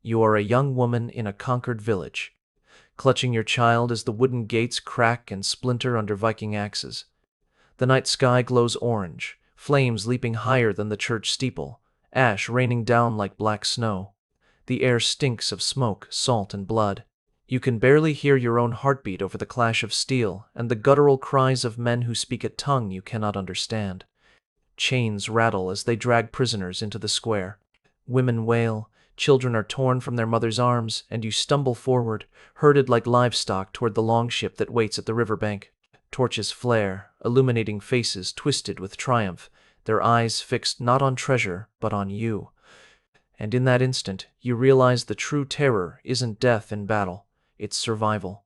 You are a young woman in a conquered village, clutching your child as the wooden gates crack and splinter under Viking axes. The night sky glows orange, flames leaping higher than the church steeple, ash raining down like black snow. The air stinks of smoke, salt, and blood. You can barely hear your own heartbeat over the clash of steel and the guttural cries of men who speak a tongue you cannot understand. Chains rattle as they drag prisoners into the square. Women wail, children are torn from their mothers' arms, and you stumble forward, herded like livestock toward the longship that waits at the riverbank. Torches flare, illuminating faces twisted with triumph, their eyes fixed not on treasure, but on you. And in that instant, you realize the true terror isn't death in battle, it's survival.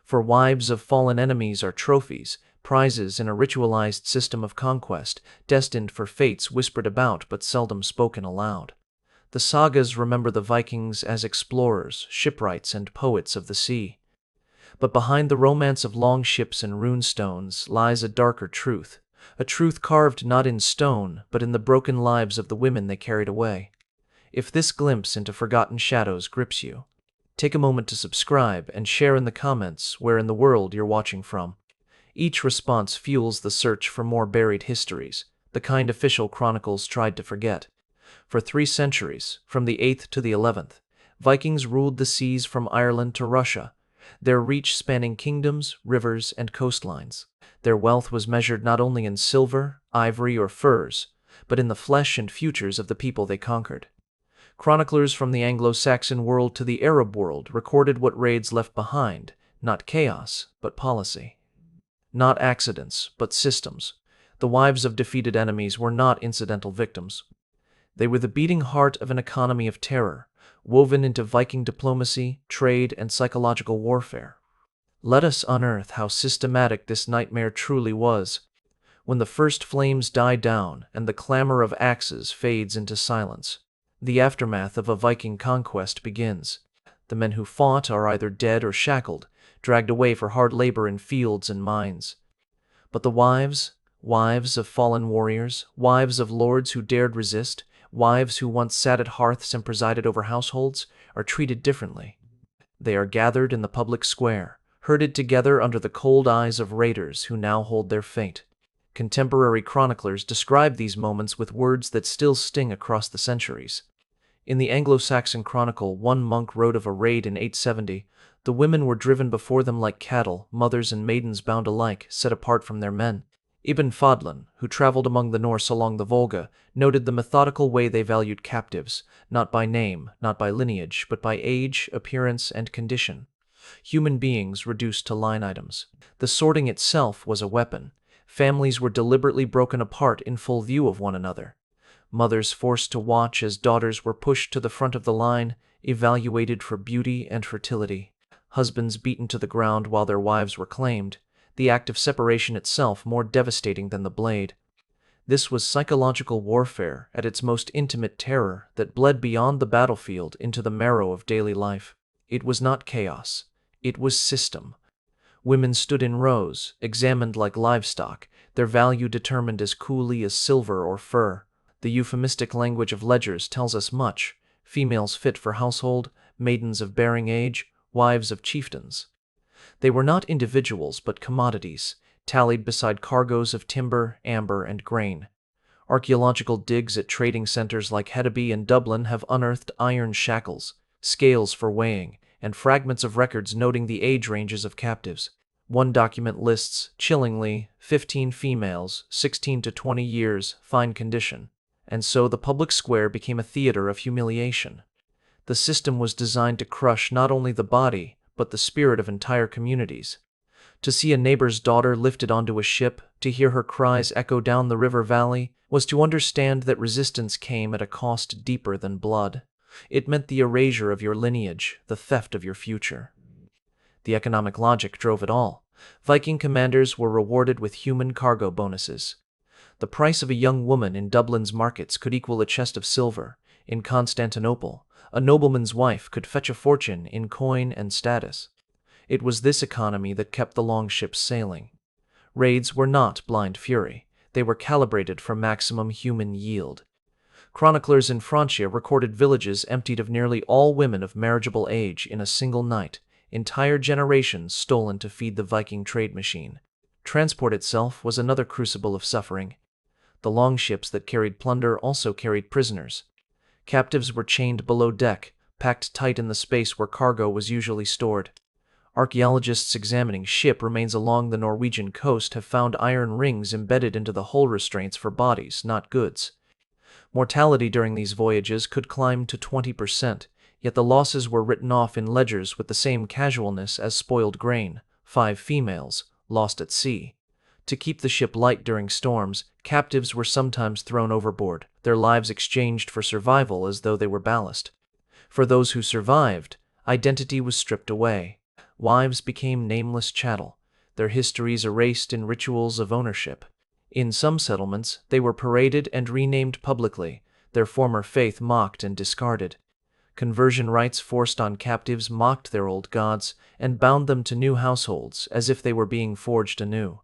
For wives of fallen enemies are trophies, prizes in a ritualized system of conquest, destined for fates whispered about but seldom spoken aloud. The sagas remember the Vikings as explorers, shipwrights, and poets of the sea. But behind the romance of long ships and runestones lies a darker truth, a truth carved not in stone, but in the broken lives of the women they carried away. If this glimpse into forgotten shadows grips you, take a moment to subscribe and share in the comments where in the world you're watching from. Each response fuels the search for more buried histories, the kind official chronicles tried to forget. For 3 centuries, from the 8th to the 11th, Vikings ruled the seas from Ireland to Russia, their reach spanning kingdoms, rivers, and coastlines. Their wealth was measured not only in silver, ivory, or furs, but in the flesh and futures of the people they conquered. Chroniclers from the Anglo-Saxon world to the Arab world recorded what raids left behind, not chaos, but policy. Not accidents, but systems. The wives of defeated enemies were not incidental victims. They were the beating heart of an economy of terror, woven into Viking diplomacy, trade, and psychological warfare. Let us unearth how systematic this nightmare truly was. When the first flames die down and the clamor of axes fades into silence, the aftermath of a Viking conquest begins. The men who fought are either dead or shackled, dragged away for hard labor in fields and mines. But the wives of fallen warriors, wives of lords who dared resist, wives who once sat at hearths and presided over households, are treated differently. They are gathered in the public square, herded together under the cold eyes of raiders who now hold their fate. Contemporary chroniclers describe these moments with words that still sting across the centuries. In the Anglo-Saxon Chronicle, one monk wrote of a raid in 870. The women were driven before them like cattle, mothers and maidens bound alike, set apart from their men. Ibn Fadlan, who traveled among the Norse along the Volga, noted the methodical way they valued captives, not by name, not by lineage, but by age, appearance, and condition. Human beings reduced to line items. The sorting itself was a weapon. Families were deliberately broken apart in full view of one another. Mothers forced to watch as daughters were pushed to the front of the line, evaluated for beauty and fertility. Husbands beaten to the ground while their wives were claimed, the act of separation itself more devastating than the blade. This was psychological warfare at its most intimate terror that bled beyond the battlefield into the marrow of daily life. It was not chaos. It was system. Women stood in rows, examined like livestock, their value determined as coolly as silver or fur. The euphemistic language of ledgers tells us much: females fit for household, maidens of bearing age, wives of chieftains. They were not individuals but commodities, tallied beside cargoes of timber, amber, and grain. Archaeological digs at trading centers like Hedeby and Dublin have unearthed iron shackles, scales for weighing, and fragments of records noting the age ranges of captives. One document lists, chillingly, 15 females, 16 to 20 years, fine condition. And so the public square became a theater of humiliation. The system was designed to crush not only the body, but the spirit of entire communities. To see a neighbor's daughter lifted onto a ship, to hear her cries echo down the river valley, was to understand that resistance came at a cost deeper than blood. It meant the erasure of your lineage, the theft of your future. The economic logic drove it all. Viking commanders were rewarded with human cargo bonuses. The price of a young woman in Dublin's markets could equal a chest of silver. In Constantinople, a nobleman's wife could fetch a fortune in coin and status. It was this economy that kept the longships sailing. Raids were not blind fury. They were calibrated for maximum human yield. Chroniclers in Francia recorded villages emptied of nearly all women of marriageable age in a single night, entire generations stolen to feed the Viking trade machine. Transport itself was another crucible of suffering. The longships that carried plunder also carried prisoners. Captives were chained below deck, packed tight in the space where cargo was usually stored. Archaeologists examining ship remains along the Norwegian coast have found iron rings embedded into the hull restraints for bodies, not goods. Mortality during these voyages could climb to 20%, yet the losses were written off in ledgers with the same casualness as spoiled grain: 5 females, lost at sea. To keep the ship light during storms, captives were sometimes thrown overboard, their lives exchanged for survival as though they were ballast. For those who survived, identity was stripped away. Wives became nameless chattel, their histories erased in rituals of ownership. In some settlements, they were paraded and renamed publicly, their former faith mocked and discarded. Conversion rites forced on captives mocked their old gods and bound them to new households as if they were being forged anew.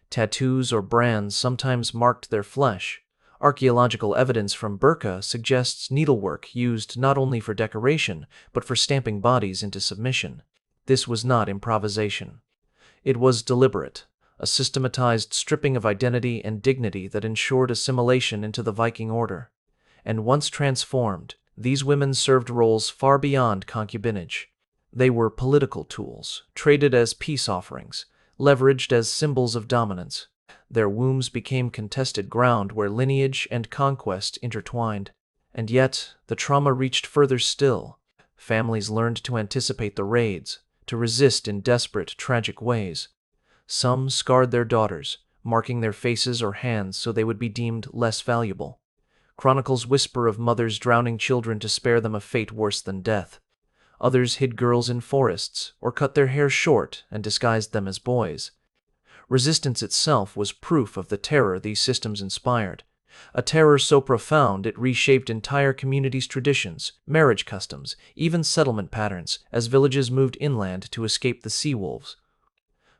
Tattoos or brands sometimes marked their flesh. Archaeological evidence from Burka suggests needlework used not only for decoration but for stamping bodies into submission. This was not improvisation. It was deliberate, a systematized stripping of identity and dignity that ensured assimilation into the Viking order. And once transformed, these women served roles far beyond concubinage. They were political tools, traded as peace offerings, leveraged as symbols of dominance. Their wombs became contested ground where lineage and conquest intertwined. And yet, the trauma reached further still. Families learned to anticipate the raids, to resist in desperate, tragic ways. Some scarred their daughters, marking their faces or hands so they would be deemed less valuable. Chronicles whisper of mothers drowning children to spare them a fate worse than death. Others hid girls in forests, or cut their hair short and disguised them as boys. Resistance itself was proof of the terror these systems inspired, a terror so profound it reshaped entire communities' traditions, marriage customs, even settlement patterns, as villages moved inland to escape the sea wolves.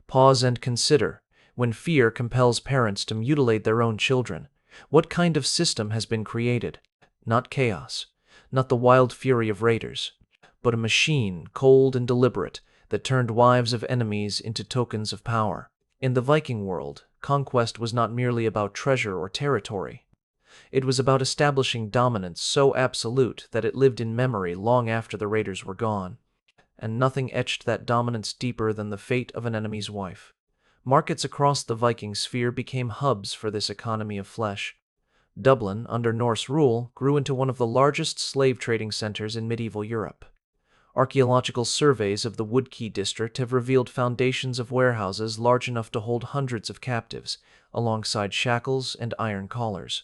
Pause and consider, when fear compels parents to mutilate their own children, what kind of system has been created? Not chaos, not the wild fury of raiders, but a machine, cold and deliberate, that turned wives of enemies into tokens of power. In the Viking world, conquest was not merely about treasure or territory. It was about establishing dominance so absolute that it lived in memory long after the raiders were gone. And nothing etched that dominance deeper than the fate of an enemy's wife. Markets across the Viking sphere became hubs for this economy of flesh. Dublin, under Norse rule, grew into one of the largest slave trading centers in medieval Europe. Archaeological surveys of the Woodkey district have revealed foundations of warehouses large enough to hold hundreds of captives, alongside shackles and iron collars.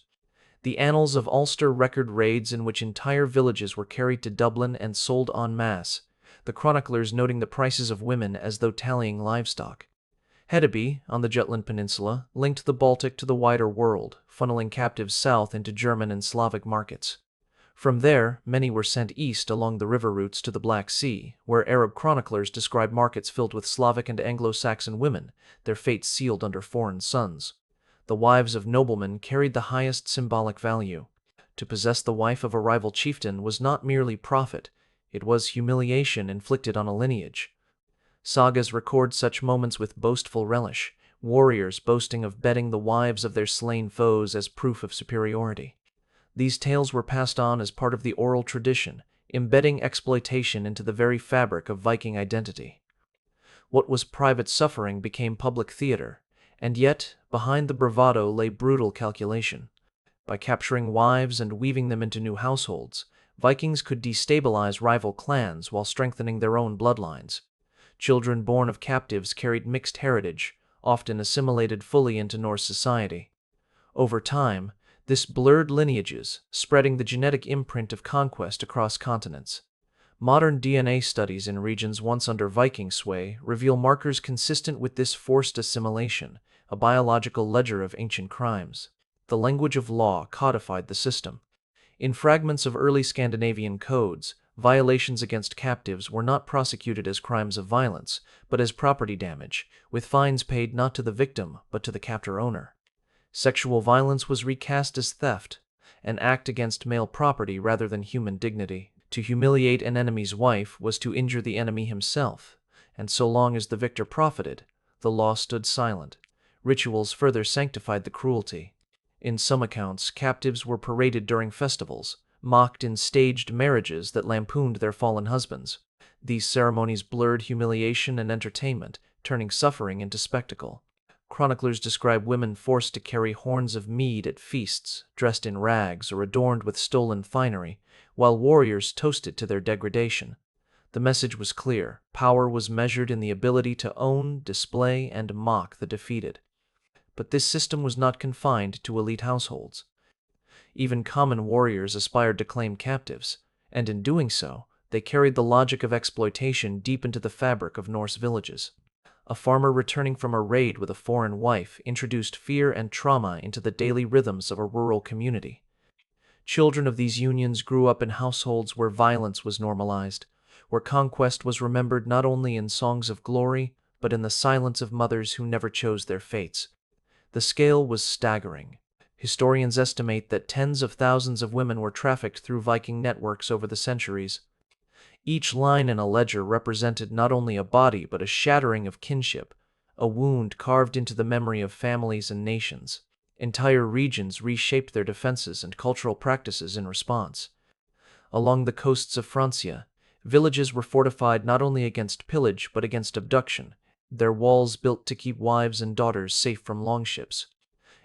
The annals of Ulster record raids in which entire villages were carried to Dublin and sold en masse, the chroniclers noting the prices of women as though tallying livestock. Hedeby, on the Jutland Peninsula, linked the Baltic to the wider world, funneling captives south into German and Slavic markets. From there, many were sent east along the river routes to the Black Sea, where Arab chroniclers describe markets filled with Slavic and Anglo-Saxon women, their fates sealed under foreign suns. The wives of noblemen carried the highest symbolic value. To possess the wife of a rival chieftain was not merely profit, it was humiliation inflicted on a lineage. Sagas record such moments with boastful relish, warriors boasting of bedding the wives of their slain foes as proof of superiority. These tales were passed on as part of the oral tradition, embedding exploitation into the very fabric of Viking identity. What was private suffering became public theater, and yet, behind the bravado lay brutal calculation. By capturing wives and weaving them into new households, Vikings could destabilize rival clans while strengthening their own bloodlines. Children born of captives carried mixed heritage, often assimilated fully into Norse society. Over time, this blurred lineages, spreading the genetic imprint of conquest across continents. Modern DNA studies in regions once under Viking sway reveal markers consistent with this forced assimilation, a biological ledger of ancient crimes. The language of law codified the system. In fragments of early Scandinavian codes, violations against captives were not prosecuted as crimes of violence, but as property damage, with fines paid not to the victim but to the captor owner. Sexual violence was recast as theft. an act against male property rather than human dignity. To humiliate an enemy's wife was to injure the enemy himself, and so long as the victor profited, the law stood silent. Rituals further sanctified the cruelty. In some accounts, captives were paraded during festivals, mocked in staged marriages that lampooned their fallen husbands. These ceremonies blurred humiliation and entertainment, turning suffering into spectacle. Chroniclers describe women forced to carry horns of mead at feasts, dressed in rags or adorned with stolen finery, while warriors toasted to their degradation. The message was clear: power was measured in the ability to own, display, and mock the defeated. But this system was not confined to elite households. Even common warriors aspired to claim captives, and in doing so, they carried the logic of exploitation deep into the fabric of Norse villages. A farmer returning from a raid with a foreign wife introduced fear and trauma into the daily rhythms of a rural community. Children of these unions grew up in households where violence was normalized, where conquest was remembered not only in songs of glory, but in the silence of mothers who never chose their fates. The scale was staggering. Historians estimate that tens of thousands of women were trafficked through Viking networks over the centuries. Each line in a ledger represented not only a body but a shattering of kinship, a wound carved into the memory of families and nations. Entire regions reshaped their defenses and cultural practices in response. Along the coasts of Francia, villages were fortified not only against pillage but against abduction, their walls built to keep wives and daughters safe from longships.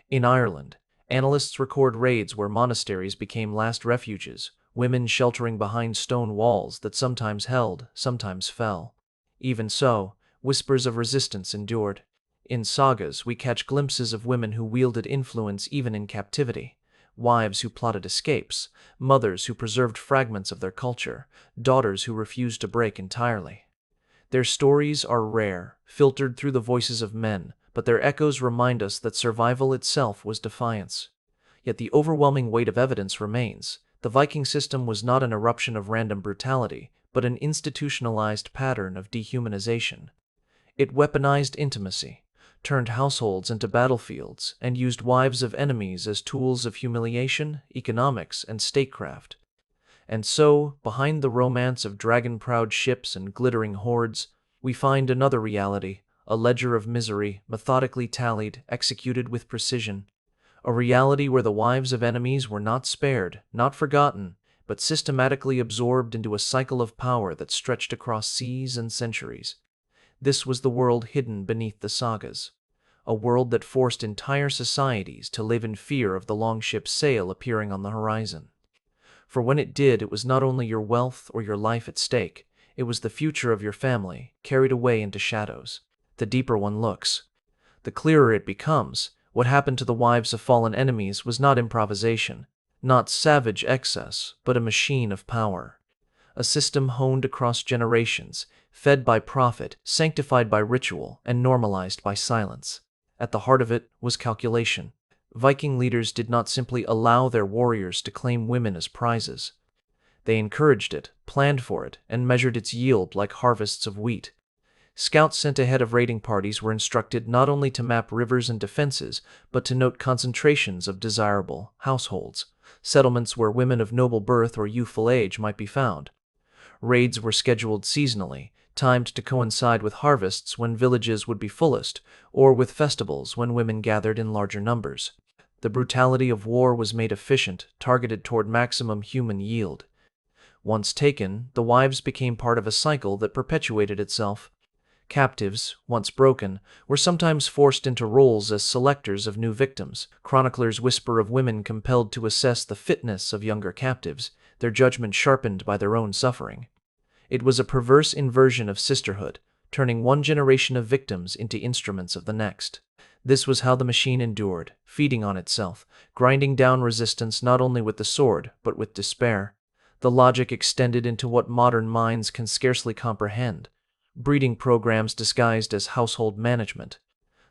In Ireland, annalists record raids where monasteries became last refuges, women sheltering behind stone walls that sometimes held, sometimes fell. Even so, whispers of resistance endured. In sagas, we catch glimpses of women who wielded influence even in captivity, wives who plotted escapes, mothers who preserved fragments of their culture, daughters who refused to break entirely. Their stories are rare, filtered through the voices of men, but their echoes remind us that survival itself was defiance. Yet the overwhelming weight of evidence remains. The Viking system was not an eruption of random brutality, but an institutionalized pattern of dehumanization. It weaponized intimacy, turned households into battlefields, and used wives of enemies as tools of humiliation, economics, and statecraft. And so, behind the romance of dragon-proud ships and glittering hordes, we find another reality, a ledger of misery, methodically tallied, executed with precision. A reality where the wives of enemies were not spared, not forgotten, but systematically absorbed into a cycle of power that stretched across seas and centuries. This was the world hidden beneath the sagas, a world that forced entire societies to live in fear of the longship's sail appearing on the horizon. For when it did, it was not only your wealth or your life at stake, it was the future of your family, carried away into shadows. The deeper one looks, the clearer it becomes. What happened to the wives of fallen enemies was not improvisation, not savage excess, but a machine of power. A system honed across generations, fed by profit, sanctified by ritual, and normalized by silence. At the heart of it was calculation. Viking leaders did not simply allow their warriors to claim women as prizes. They encouraged it, planned for it, and measured its yield like harvests of wheat. Scouts sent ahead of raiding parties were instructed not only to map rivers and defenses, but to note concentrations of desirable households, settlements where women of noble birth or youthful age might be found. Raids were scheduled seasonally, timed to coincide with harvests when villages would be fullest, or with festivals when women gathered in larger numbers. The brutality of war was made efficient, targeted toward maximum human yield. Once taken, the wives became part of a cycle that perpetuated itself. Captives, once broken, were sometimes forced into roles as selectors of new victims. Chroniclers whisper of women compelled to assess the fitness of younger captives, their judgment sharpened by their own suffering. It was a perverse inversion of sisterhood, turning one generation of victims into instruments of the next. This was how the machine endured, feeding on itself, grinding down resistance not only with the sword, but with despair. The logic extended into what modern minds can scarcely comprehend. Breeding programs disguised as household management.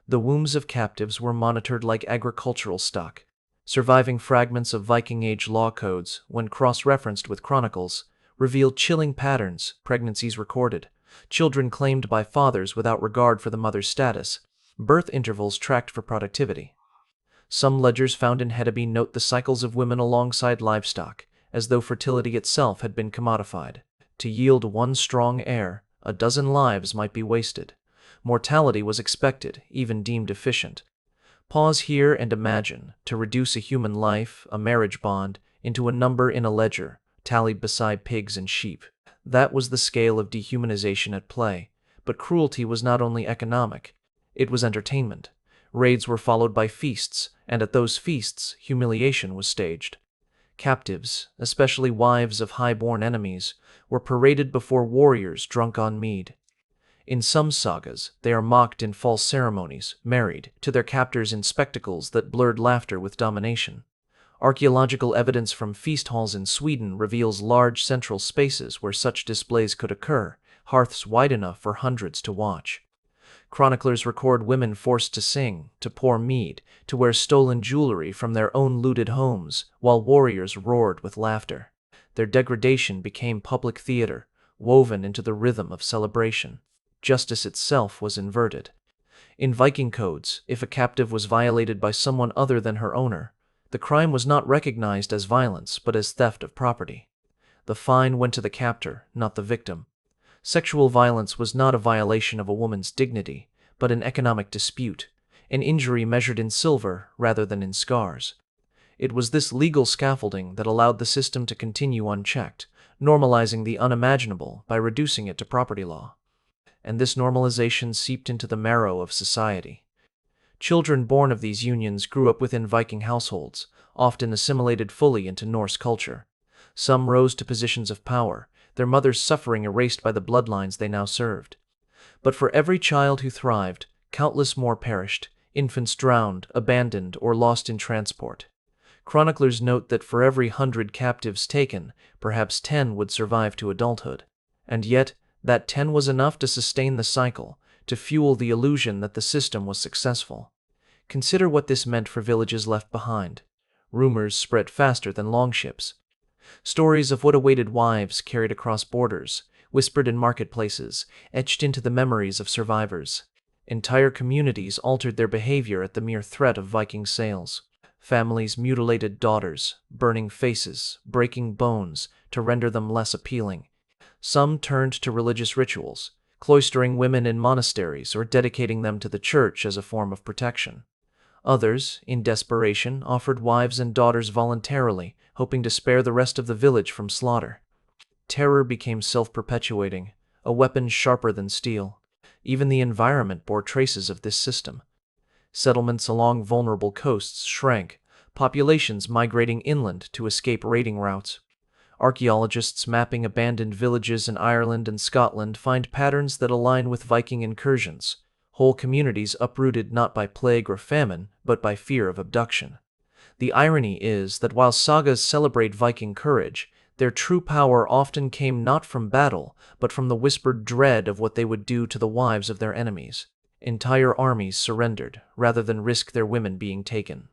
The wombs of captives were monitored like agricultural stock. Surviving fragments of Viking-age law codes, when cross-referenced with chronicles, revealed chilling patterns: pregnancies recorded, children claimed by fathers without regard for the mother's status, birth intervals tracked for productivity. Some ledgers found in Hedeby note the cycles of women alongside livestock, as though fertility itself had been commodified. To yield one strong heir, a dozen lives might be wasted. Mortality was expected, even deemed efficient. Pause here and imagine, to reduce a human life, a marriage bond, into a number in a ledger, tallied beside pigs and sheep. That was the scale of dehumanization at play. But cruelty was not only economic, it was entertainment. Raids were followed by feasts, and at those feasts, humiliation was staged. Captives, especially wives of high-born enemies, were paraded before warriors drunk on mead. In some sagas, they are mocked in false ceremonies, married to their captors in spectacles that blurred laughter with domination. Archaeological evidence from feast halls in Sweden reveals large central spaces where such displays could occur, hearths wide enough for hundreds to watch. Chroniclers record women forced to sing, to pour mead, to wear stolen jewelry from their own looted homes, while warriors roared with laughter. Their degradation became public theater, woven into the rhythm of celebration. Justice itself was inverted. In Viking codes, if a captive was violated by someone other than her owner, the crime was not recognized as violence but as theft of property. The fine went to the captor, not the victim. Sexual violence was not a violation of a woman's dignity, but an economic dispute, an injury measured in silver rather than in scars. It was this legal scaffolding that allowed the system to continue unchecked, normalizing the unimaginable by reducing it to property law. And this normalization seeped into the marrow of society. Children born of these unions grew up within Viking households, often assimilated fully into Norse culture. Some rose to positions of power, their mothers' suffering erased by the bloodlines they now served. But for every child who thrived, countless more perished, infants drowned, abandoned, or lost in transport. Chroniclers note that for every 100 captives taken, perhaps 10 would survive to adulthood. And yet, that 10 was enough to sustain the cycle, to fuel the illusion that the system was successful. Consider what this meant for villages left behind. Rumors spread faster than longships. Stories of what awaited wives carried across borders, whispered in marketplaces, etched into the memories of survivors. Entire communities altered their behavior at the mere threat of Viking sails. Families mutilated daughters, burning faces, breaking bones, to render them less appealing. Some turned to religious rituals, cloistering women in monasteries or dedicating them to the church as a form of protection. Others, in desperation, offered wives and daughters voluntarily, hoping to spare the rest of the village from slaughter. Terror became self-perpetuating, a weapon sharper than steel. Even the environment bore traces of this system. Settlements along vulnerable coasts shrank, populations migrating inland to escape raiding routes. Archaeologists mapping abandoned villages in Ireland and Scotland find patterns that align with Viking incursions. Whole communities uprooted not by plague or famine, but by fear of abduction. The irony is that while sagas celebrate Viking courage, their true power often came not from battle, but from the whispered dread of what they would do to the wives of their enemies. Entire armies surrendered, rather than risk their women being taken.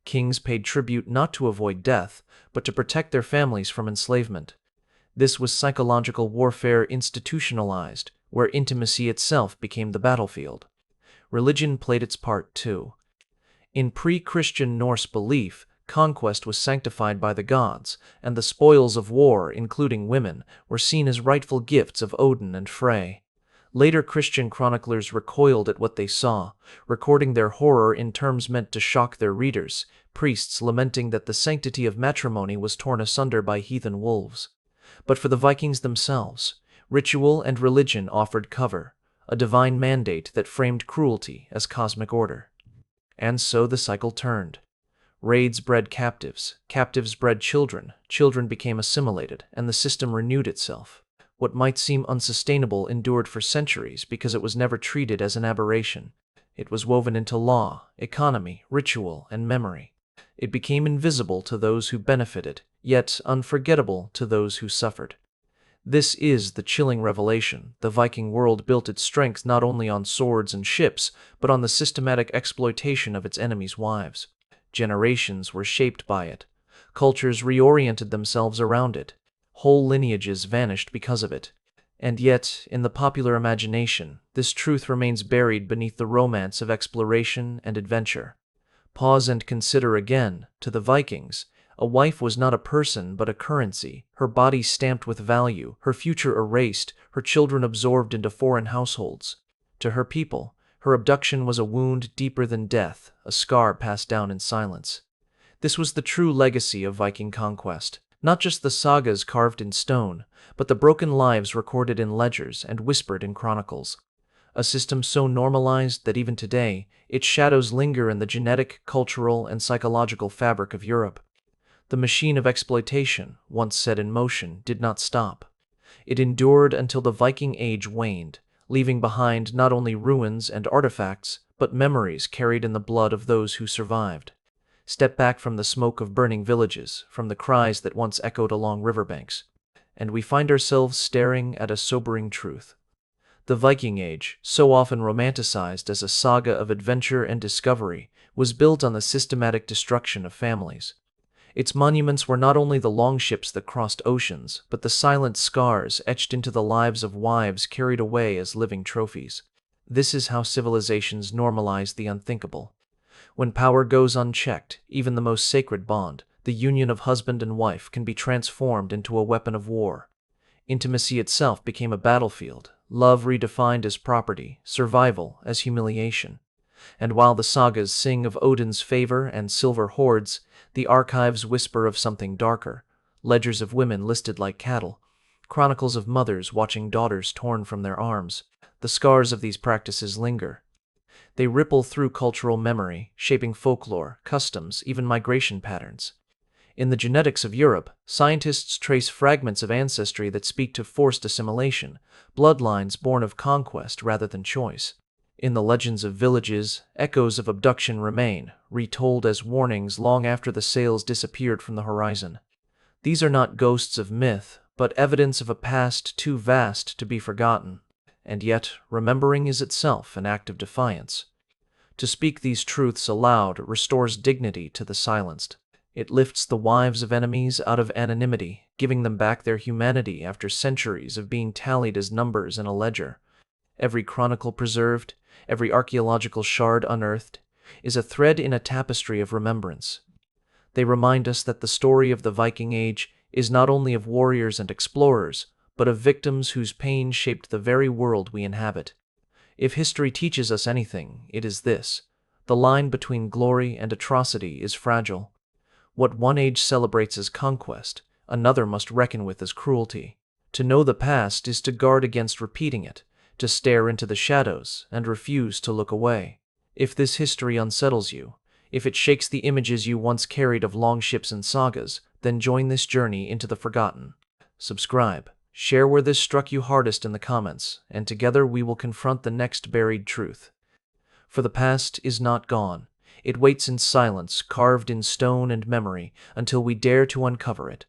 Kings paid tribute not to avoid death, but to protect their families from enslavement. This was psychological warfare institutionalized, where intimacy itself became the battlefield. Religion played its part too. In pre-Christian Norse belief, conquest was sanctified by the gods, and the spoils of war, including women, were seen as rightful gifts of Odin and Frey. Later Christian chroniclers recoiled at what they saw, recording their horror in terms meant to shock their readers, priests lamenting that the sanctity of matrimony was torn asunder by heathen wolves. But for the Vikings themselves, ritual and religion offered cover, a divine mandate that framed cruelty as cosmic order. And so the cycle turned. Raids bred captives, captives bred children, children became assimilated, and the system renewed itself. What might seem unsustainable endured for centuries because it was never treated as an aberration. It was woven into law, economy, ritual, and memory. It became invisible to those who benefited, yet unforgettable to those who suffered. This is the chilling revelation. The Viking world built its strength not only on swords and ships, but on the systematic exploitation of its enemies' wives. Generations were shaped by it. Cultures reoriented themselves around it. Whole lineages vanished because of it. And yet, in the popular imagination, this truth remains buried beneath the romance of exploration and adventure. Pause and consider again. To the Vikings, a wife was not a person but a currency, her body stamped with value, her future erased, her children absorbed into foreign households. To her people, her abduction was a wound deeper than death, a scar passed down in silence. This was the true legacy of Viking conquest. Not just the sagas carved in stone, but the broken lives recorded in ledgers and whispered in chronicles. A system so normalized that even today, its shadows linger in the genetic, cultural, and psychological fabric of Europe. The machine of exploitation, once set in motion, did not stop. It endured until the Viking Age waned, leaving behind not only ruins and artifacts, but memories carried in the blood of those who survived. Step back from the smoke of burning villages, from the cries that once echoed along riverbanks, and we find ourselves staring at a sobering truth. The Viking Age, so often romanticized as a saga of adventure and discovery, was built on the systematic destruction of families. Its monuments were not only the longships that crossed oceans, but the silent scars etched into the lives of wives carried away as living trophies. This is how civilizations normalize the unthinkable. When power goes unchecked, even the most sacred bond, the union of husband and wife, can be transformed into a weapon of war. Intimacy itself became a battlefield, love redefined as property, survival as humiliation. And while the sagas sing of Odin's favor and silver hoards, the archives whisper of something darker: ledgers of women listed like cattle, chronicles of mothers watching daughters torn from their arms. The scars of these practices linger. They ripple through cultural memory, shaping folklore, customs, even migration patterns. In the genetics of Europe, scientists trace fragments of ancestry that speak to forced assimilation, bloodlines born of conquest rather than choice. In the legends of villages, echoes of abduction remain, retold as warnings long after the sails disappeared from the horizon. These are not ghosts of myth, but evidence of a past too vast to be forgotten. And yet, remembering is itself an act of defiance. To speak these truths aloud restores dignity to the silenced. It lifts the wives of enemies out of anonymity, giving them back their humanity after centuries of being tallied as numbers in a ledger. Every chronicle preserved, every archaeological shard unearthed, is a thread in a tapestry of remembrance. They remind us that the story of the Viking Age is not only of warriors and explorers, but of victims whose pain shaped the very world we inhabit. If history teaches us anything, it is this: the line between glory and atrocity is fragile. What one age celebrates as conquest, another must reckon with as cruelty. To know the past is to guard against repeating it, to stare into the shadows and refuse to look away. If this history unsettles you, if it shakes the images you once carried of longships and sagas, then join this journey into the forgotten. Subscribe, share where this struck you hardest in the comments, and together we will confront the next buried truth. For the past is not gone. It waits in silence, carved in stone and memory, until we dare to uncover it.